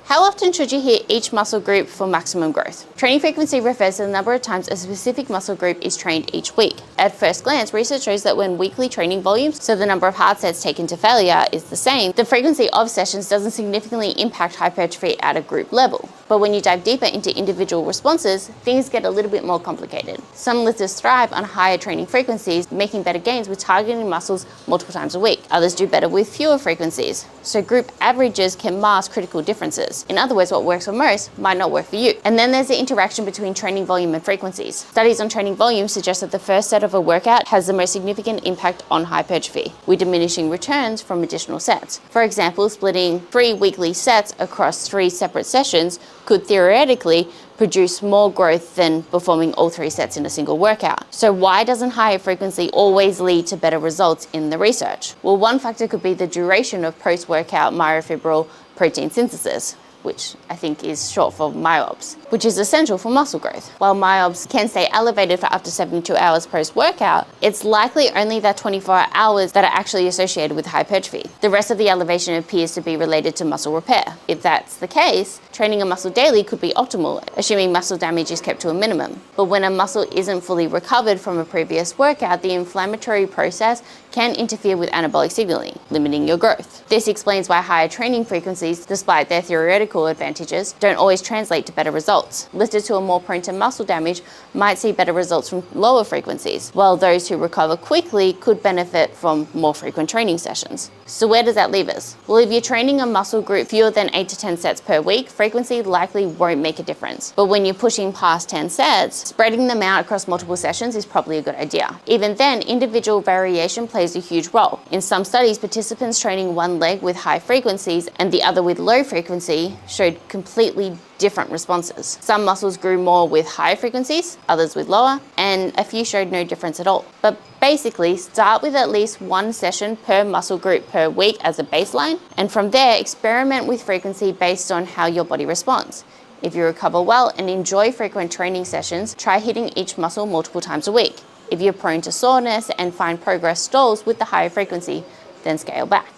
How often should you hit each muscle group for maximum growth? Training frequency refers to the number of times a specific muscle group is trained each week. At first glance, research shows that when weekly training volumes, so the number of hard sets taken to failure, is the same, the frequency of sessions doesn't significantly impact hypertrophy at a group level. But when you dive deeper into individual responses, things get a little bit more complicated. Some lifters thrive on higher training frequencies, making better gains with targeting muscles multiple times a week. Others do better with fewer frequencies. So group averages can mask critical differences. In other words, what works for most might not work for you. And then there's the interaction between training volume and frequencies. Studies on training volume suggest that the first set of a workout has the most significant impact on hypertrophy, with diminishing returns from additional sets. For example, splitting 3 weekly sets across 3 separate sessions could theoretically produce more growth than performing all 3 sets in a single workout. So why doesn't higher frequency always lead to better results in the research? Well, one factor could be the duration of post-workout myofibril protein synthesis, which I think is short for myobs, which is essential for muscle growth. While myobs can stay elevated for up to 72 hours post-workout, it's likely only that 24 hours that are actually associated with hypertrophy. The rest of the elevation appears to be related to muscle repair. If that's the case, training a muscle daily could be optimal, assuming muscle damage is kept to a minimum. But when a muscle isn't fully recovered from a previous workout, the inflammatory process can interfere with anabolic signaling, limiting your growth. This explains why higher training frequencies, despite their theoretical advantages, don't always translate to better results. Lifters who are more prone to muscle damage might see better results from lower frequencies, while those who recover quickly could benefit from more frequent training sessions. So where does that leave us? Well, if you're training a muscle group fewer than 8 to 10 sets per week, frequency likely won't make a difference. But when you're pushing past 10 sets, spreading them out across multiple sessions is probably a good idea. Even then, individual variation plays a huge role. In some studies, participants training one leg with high frequencies and the other with low frequency showed completely different responses. Some muscles grew more with higher frequencies, others with lower, and a few showed no difference at all. But basically, start with at least 1 session per muscle group per week as a baseline, and from there, experiment with frequency based on how your body responds. If you recover well and enjoy frequent training sessions, try hitting each muscle multiple times a week. If you're prone to soreness and find progress stalls with the higher frequency, then scale back.